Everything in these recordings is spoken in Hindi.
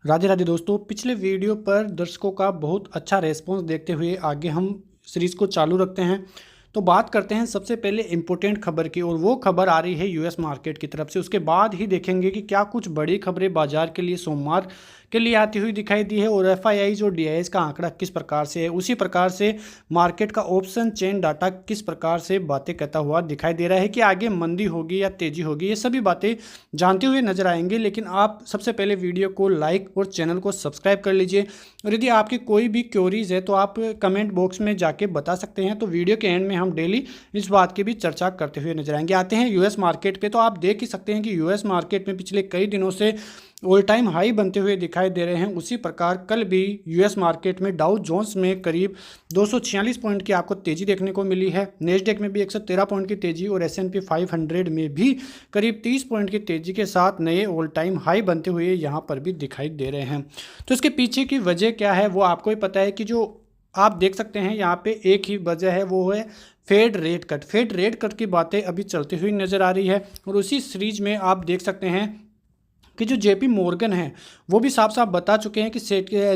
राधे राधे दोस्तों, पिछले वीडियो पर दर्शकों का बहुत अच्छा रेस्पॉन्स देखते हुए आगे हम सीरीज़ को चालू रखते हैं। तो बात करते हैं सबसे पहले इम्पोर्टेंट खबर की, और वो खबर आ रही है यूएस मार्केट की तरफ से। उसके बाद ही देखेंगे कि क्या कुछ बड़ी खबरें बाजार के लिए सोमवार के लिए आती हुई दिखाई दी है, और एफआईआई और डीआईएस का आंकड़ा किस प्रकार से है, उसी प्रकार से मार्केट का ऑप्शन चेन डाटा किस प्रकार से बातें कहता हुआ दिखाई दे रहा है कि आगे मंदी होगी या तेजी होगी। ये सभी बातें जानते हुए नजर आएंगे। लेकिन आप सबसे पहले वीडियो को लाइक और चैनल को सब्सक्राइब कर लीजिए, और यदि आपकी कोई भी क्वेरीज है तो आप कमेंट बॉक्स में जाके बता सकते हैं। तो वीडियो के एंड में हम डेली इस बात की भी चर्चा करते हुए नजर आएंगे। आते हैं यूएस मार्केट पे, तो आप देख ही सकते हैं कि यूएस मार्केट में पिछले कई दिनों से ऑल टाइम हाई बनते हुए दिखाई दे रहे हैं। उसी प्रकार कल भी यूएस मार्केट में डाउ जोन्स में करीब 246 पॉइंट की आपको तेजी देखने को मिली है। नेस्डेक में भी 113 पॉइंट की तेजी, और एसएनपी 500 में भी करीब 30 पॉइंट की तेजी के साथ नए ऑल टाइम हाई बनते हुए यहाँ पर भी दिखाई दे रहे हैं। तो इसके पीछे की वजह क्या है वो आपको ही पता है कि जो आप देख सकते हैं यहाँ पे एक ही वजह है, वो है fed rate cut. Fed rate cut की बातें अभी चलती हुई नजर आ रही है, और उसी सीरीज में आप देख सकते हैं कि जो जेपी मॉर्गन है वो भी साफ साफ बता चुके हैं कि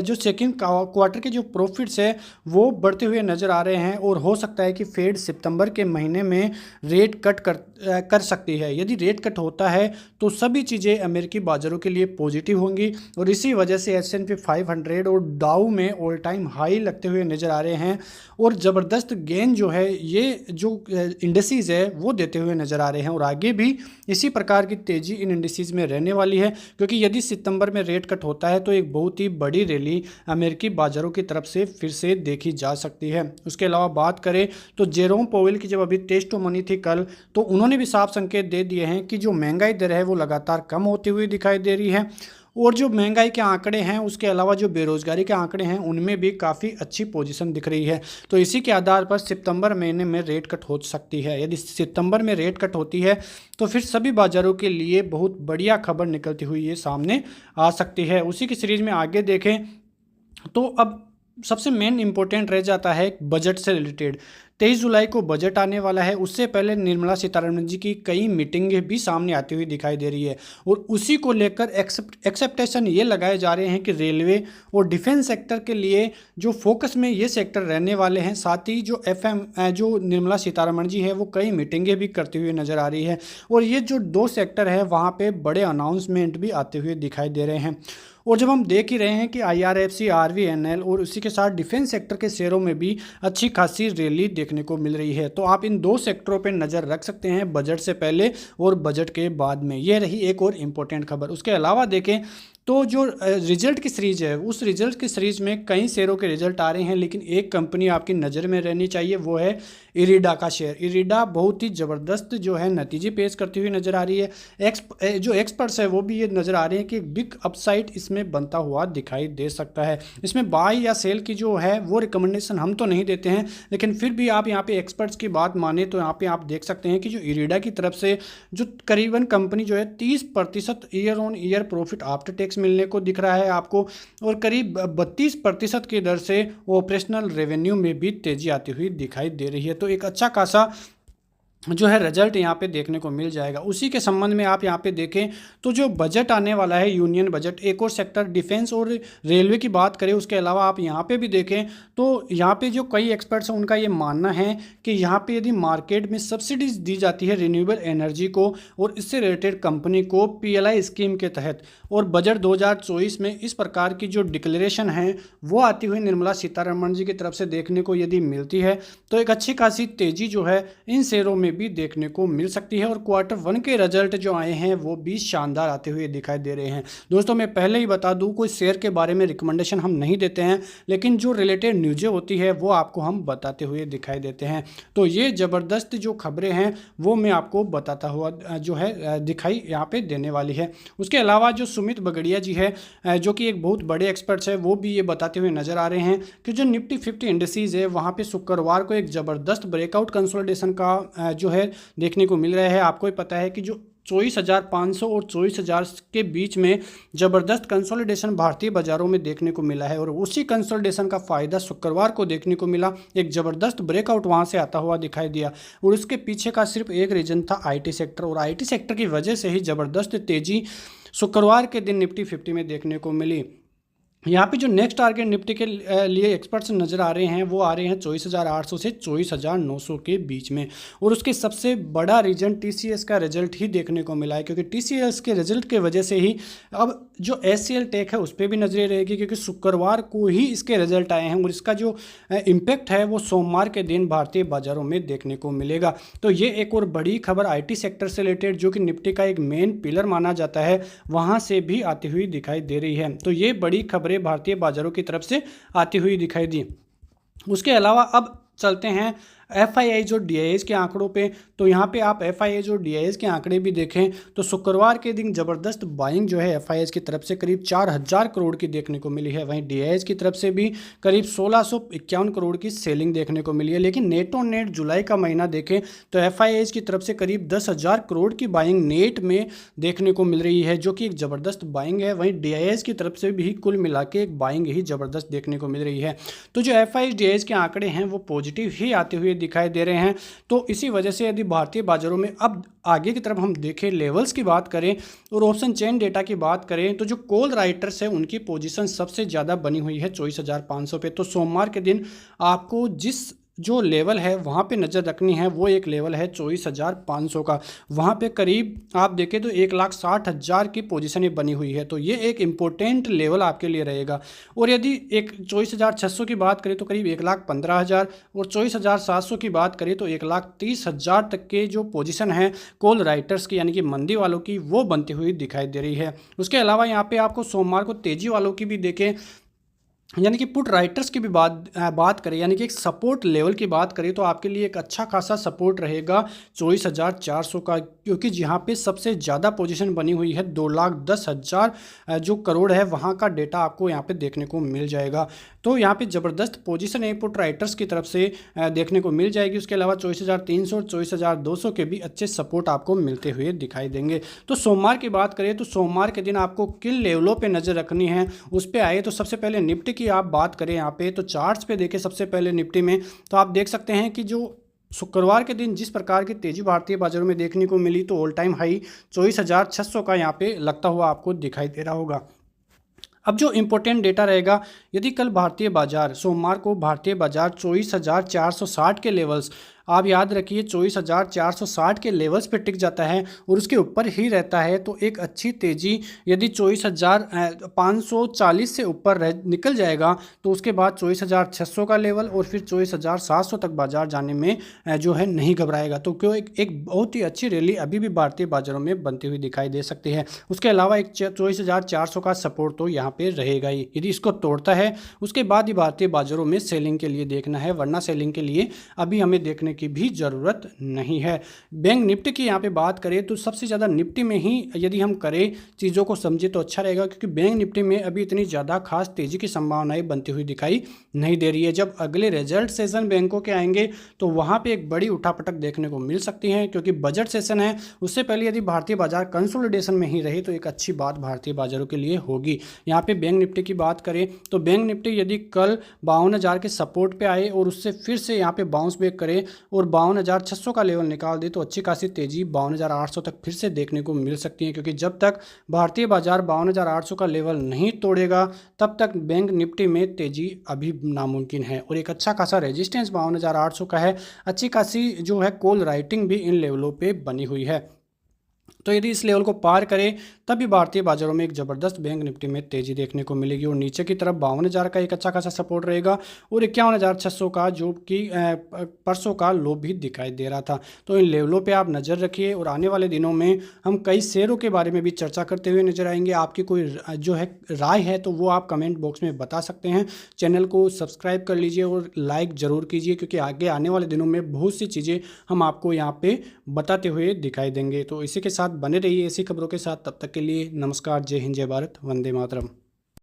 जो सेकंड क्वार्टर के जो प्रॉफिट्स है वो बढ़ते हुए नज़र आ रहे हैं, और हो सकता है कि फेड सितंबर के महीने में रेट कट कर सकती है। यदि रेट कट होता है तो सभी चीज़ें अमेरिकी बाजारों के लिए पॉजिटिव होंगी, और इसी वजह से एस&पी 500 और डाउ में ऑल टाइम हाई लगते हुए नज़र आ रहे हैं, और ज़बरदस्त गेन जो है ये जो इंडस्ट्रीज़ है वो देते हुए नज़र आ रहे हैं। और आगे भी इसी प्रकार की तेज़ी इन इंडस्ट्रीज़ में रहने वाली है, क्योंकि यदि सितंबर में रेट कट होता है तो एक बहुत ही बड़ी रैली अमेरिकी बाजारों की तरफ से फिर से देखी जा सकती है। उसके अलावा बात करें तो जेरोम पोवेल की जब अभी टेस्ट ऑफ मनी थी कल, तो उन्होंने भी साफ संकेत दे दिए हैं कि जो महंगाई दर है वो लगातार कम होती हुई दिखाई दे रही है, और जो महंगाई के आंकड़े हैं उसके अलावा जो बेरोजगारी के आंकड़े हैं उनमें भी काफ़ी अच्छी पोजीशन दिख रही है। तो इसी के आधार पर सितंबर महीने में रेट कट हो सकती है। यदि सितंबर में रेट कट होती है तो फिर सभी बाजारों के लिए बहुत बढ़िया खबर निकलती हुई ये सामने आ सकती है। उसी की सीरीज में आगे देखें तो अब सबसे मेन इंपॉर्टेंट रह जाता है बजट से रिलेटेड। 23 जुलाई को बजट आने वाला है, उससे पहले निर्मला सीतारमण जी की कई मीटिंगें भी सामने आती हुई दिखाई दे रही है, और उसी को लेकर एक्सेप्टेशन ये लगाए जा रहे हैं कि रेलवे और डिफेंस सेक्टर के लिए जो फोकस में ये सेक्टर रहने वाले हैं। साथ ही जो जो निर्मला सीतारमण जी है वो कई मीटिंगें भी करती हुई नज़र आ रही है, और ये जो दो सेक्टर है वहाँ पर बड़े अनाउंसमेंट भी आते हुए दिखाई दे रहे हैं। और जब हम देख ही रहे हैं कि आईआरएफसी, आरवीएनएल और उसी के साथ डिफेंस सेक्टर के शेयरों में भी अच्छी खासी रैली देखने को मिल रही है, तो आप इन दो सेक्टरों पर नज़र रख सकते हैं बजट से पहले और बजट के बाद में। यह रही एक और इम्पोर्टेंट खबर। उसके अलावा देखें तो जो रिजल्ट की सीरीज है उस रिजल्ट की सीरीज में कई शेयरों के रिजल्ट आ रहे हैं, लेकिन एक कंपनी आपकी नज़र में रहनी चाहिए, वो है इरिडा का शेयर। इरिडा बहुत ही ज़बरदस्त जो है नतीजे पेश करती हुई नज़र आ रही है। जो एक्सपर्ट्स है वो भी ये नज़र आ रहे हैं कि बिग अपसाइड इसमें बनता हुआ दिखाई दे सकता है। इसमें बाई या सेल की जो है वो रिकमेंडेशन हम तो नहीं देते हैं, लेकिन फिर भी आप यहाँ पे एक्सपर्ट्स की बात माने तो यहाँ पे आप देख सकते हैं कि जो इरिडा की तरफ से जो करीबन कंपनी जो है 30% year on year profit after tax मिलने को दिख रहा है आपको, और करीब 32% की दर से ऑपरेशनल रेवेन्यू में भी तेजी आती हुई दिखाई दे रही है। तो एक अच्छा खासा जो है रिजल्ट यहाँ पे देखने को मिल जाएगा। उसी के संबंध में आप यहाँ पे देखें तो जो बजट आने वाला है यूनियन बजट, एक और सेक्टर डिफेंस और रेलवे की बात करें, उसके अलावा आप यहाँ पे भी देखें तो यहाँ पे जो कई एक्सपर्ट्स हैं उनका ये मानना है कि यहाँ पे यदि मार्केट में सब्सिडीज दी जाती है रिन्यूएबल एनर्जी को और इससे रिलेटेड कंपनी को पीएलआई स्कीम के तहत, और बजट 2024 में इस प्रकार की जो डिक्लेरेशन है वो आती हुई निर्मला सीतारमण जी की तरफ से देखने को यदि मिलती है तो एक अच्छी खासी तेजी जो है इन शेयरों में भी देखने को मिल सकती है। और क्वार्टर 1 के रिजल्ट जो आए हैं वो भी शानदार आते हुए दिखाई दे रहे हैं। दोस्तों मैं पहले ही बता दूं, कोई शेयर के बारे में रिकमेंडेशन हम नहीं देते हैं, लेकिन जो रिलेटेड न्यूज़ें होती है वो आपको हम बताते हुए दिखाई देते हैं। तो ये ज़बरदस्त जो खबरें हैं वो मैं आपको बताता हुआ जो है दिखाई यहाँ पे देने वाली है। उसके अलावा जो सुमित बगड़िया जी है जो कि एक बहुत बड़े एक्सपर्ट्स है, वो भी ये बताते हुए नजर आ रहे हैं कि जो निफ्टी 50 इंडिसेस है वहाँ पे शुक्रवार को एक ज़बरदस्त ब्रेकआउट कंसोलिडेशन का जो है देखने को मिल रहा है। आपको ही पता है कि जो 24,500 और 24,000 के बीच में ज़बरदस्त कंसोलिडेशन भारतीय बाजारों में देखने को मिला है, और उसी कंसोलिडेशन का फ़ायदा शुक्रवार को देखने को मिला। एक ज़बरदस्त ब्रेकआउट वहां से आता हुआ दिखाई दिया, और उसके पीछे का सिर्फ एक रीज़न था आईटी सेक्टर, और आईटी सेक्टर की वजह से ही ज़बरदस्त तेज़ी शुक्रवार के दिन निफ्टी 50 में देखने को मिली। यहाँ पे जो नेक्स्ट टारगेट निफ्टी के लिए एक्सपर्ट्स नज़र आ रहे हैं वो आ रहे हैं 24,800 से 24,900 के बीच में। और उसके सबसे बड़ा रीजन टीसीएस का रिजल्ट ही देखने को मिला है, क्योंकि टीसीएस के रिजल्ट की वजह से ही अब जो एचसीएल टेक है उस पर भी नजरें रहेगी, क्योंकि शुक्रवार को ही इसके रिजल्ट आए हैं और इसका जो इम्पैक्ट है वो सोमवार के दिन भारतीय बाजारों में देखने को मिलेगा। तो ये एक और बड़ी खबर आईटी सेक्टर से रिलेटेड, जो कि निफ्टी का एक मेन पिलर माना जाता है, वहाँ से भी आती हुई दिखाई दे रही है। तो ये बड़ी खबरें भारतीय बाजारों की तरफ से आती हुई दिखाई दी। उसके अलावा अब चलते हैं एफआईआई और डीआईएस के आंकड़ों पे। तो यहाँ पे आप एफआईआई और डीआईएस के आंकड़े भी देखें तो शुक्रवार के दिन ज़बरदस्त बाइंग जो है एफआईआई की तरफ से करीब 4,000 करोड़ की देखने को मिली है। वहीं डीआईएस की तरफ से भी करीब 1651 करोड़ की सेलिंग देखने को मिली है। लेकिन नेट ऑन नेट जुलाई का महीना देखें तो एफआईआई की तरफ से करीब 10,000 करोड़ की बाइंग नेट में देखने को मिल रही है, जो कि एक ज़बरदस्त बाइंग है। वहीं डीआईएस की तरफ से भी कुल मिला के एक बाइंग ही ज़बरदस्त देखने को मिल रही है। तो जो एफआईआई डीआईएस के आंकड़े हैं वो पॉजिटिव ही आते हुए दिखाई दे रहे हैं। तो इसी वजह से यदि भारतीय बाजारों में अब आगे की तरफ हम देखें, लेवल्स की बात करें और ऑप्शन चेन डेटा की बात करें, तो जो कॉल राइटर्स है उनकी पोजीशन सबसे ज़्यादा बनी हुई है 24,500 पे। तो सोमवार के दिन आपको जिस जो लेवल है वहाँ पे नज़र रखनी है वो एक लेवल है 24,500 का। वहाँ पे करीब आप देखें तो 1,60,000 की पोजीशन बनी हुई है। तो ये एक इम्पोर्टेंट लेवल आपके लिए रहेगा। और यदि एक 24,600 की बात करें तो करीब 1,15,000 और 24,700 की बात करें तो 1,30,000 तक के जो पोजीशन है कॉल राइटर्स की यानी कि मंदी वालों की वो बनती हुई दिखाई दे रही है। उसके अलावा यहाँ पर आपको सोमवार को तेज़ी वालों की भी देखें, यानी कि पुट राइटर्स की भी बात करें, यानी कि एक सपोर्ट लेवल की बात करें तो आपके लिए एक अच्छा खासा सपोर्ट रहेगा 24,400 का, क्योंकि जहाँ पे सबसे ज़्यादा पोजीशन बनी हुई है 2,10,000 जो करोड़ है वहाँ का डेटा आपको यहाँ पे देखने को मिल जाएगा। तो यहाँ पे ज़बरदस्त पोजीशन है पुट राइटर्स की तरफ से देखने को मिल जाएगी। उसके अलावा 24,300 और 24,200 के भी अच्छे सपोर्ट आपको मिलते हुए दिखाई देंगे। तो सोमवार की बात करें तो सोमवार के दिन आपको किन लेवलों पर नज़र रखनी है उस पर आए तो सबसे पहले निफ्टी की आप बात करें यहाँ पे तो चार्ट्स पे देखें सबसे पहले निफ्टी में, तो आप देख सकते हैं कि जो शुक्रवार के दिन जिस प्रकार की तेजी भारतीय बाजारों में देखने को मिली तो ऑल टाइम हाई 24,600 का यहाँ पे लगता हुआ आपको दिखाई दे रहा होगा। अब जो इम्पोर्टेंट डेटा रहेगा, यदि कल भारतीय बाजार सोमवार को भारतीय बाजार 24,460 के लेवल्स, आप याद रखिए 24,460 के लेवल्स पे टिक जाता है और उसके ऊपर ही रहता है तो एक अच्छी तेज़ी यदि 24,540 से ऊपर निकल जाएगा तो उसके बाद 24,600 का लेवल और फिर 24,700 तक बाजार जाने में जो है नहीं घबराएगा। तो क्यों एक बहुत ही अच्छी रैली अभी भी भारतीय बाजारों में बनती हुई दिखाई दे सकती है। उसके अलावा एक 24,400 का सपोर्ट तो यहाँ पर रहेगा ही, यदि इसको तोड़ता है उसके बाद ही भारतीय बाजारों में सेलिंग के लिए देखना है, वरना सेलिंग के लिए अभी हमें देखने की भी ज़रूरत नहीं है। बैंक निफ्टी की यहाँ पे बात करें तो सबसे ज़्यादा निफ्टी में ही यदि हम करें चीज़ों को समझे तो अच्छा रहेगा, क्योंकि बैंक निफ्टी में अभी इतनी ज़्यादा खास तेज़ी की संभावनाएं बनती हुई दिखाई नहीं दे रही है। जब अगले रिजल्ट सेशन बैंकों के आएंगे तो वहाँ पर एक बड़ी उठापटक देखने को मिल सकती है, क्योंकि बजट सेशन है। उससे पहले यदि भारतीय बाजार कंसोलिडेशन में ही रहे तो एक अच्छी बात भारतीय बाजारों के लिए होगी। यहाँ पे बैंक निफ्टी की बात करें तो बैंक निफ्टी यदि कल 52,000 के सपोर्ट पे आए और उससे फिर से यहाँ पे बाउंस बैक करे और 52,600 का लेवल निकाल दे तो अच्छी खासी तेजी 52,800 तक फिर से देखने को मिल सकती है, क्योंकि जब तक भारतीय बाजार 52,800 का लेवल नहीं तोड़ेगा तब तक बैंक निफ्टी में तेजी अभी नामुमकिन है। और एक अच्छा खासा रेजिस्टेंस 52,800 का है। अच्छी खासी जो है कॉल राइटिंग भी इन लेवलों पे बनी हुई है। तो यदि इस लेवल को पार करें तभी भारतीय बाजारों में एक ज़बरदस्त बैंक निफ्टी में तेज़ी देखने को मिलेगी और नीचे की तरफ 52,000 का एक अच्छा खासा सपोर्ट रहेगा और 51,600 का जो कि परसों का लो भी दिखाई दे रहा था। तो इन लेवलों पे आप नज़र रखिए और आने वाले दिनों में हम कई शेयरों के बारे में भी चर्चा करते हुए नजर आएंगे। आपकी कोई जो है राय है तो वो आप कमेंट बॉक्स में बता सकते हैं। चैनल को सब्सक्राइब कर लीजिए और लाइक ज़रूर कीजिए, क्योंकि आगे आने वाले दिनों में बहुत सी चीज़ें हम आपको यहाँ पर बताते हुए दिखाई देंगे। तो इसी के साथ बने रहिए ऐसी खबरों के साथ। तब तक के लिए नमस्कार, जय हिंद, जय भारत, वंदे मातरम।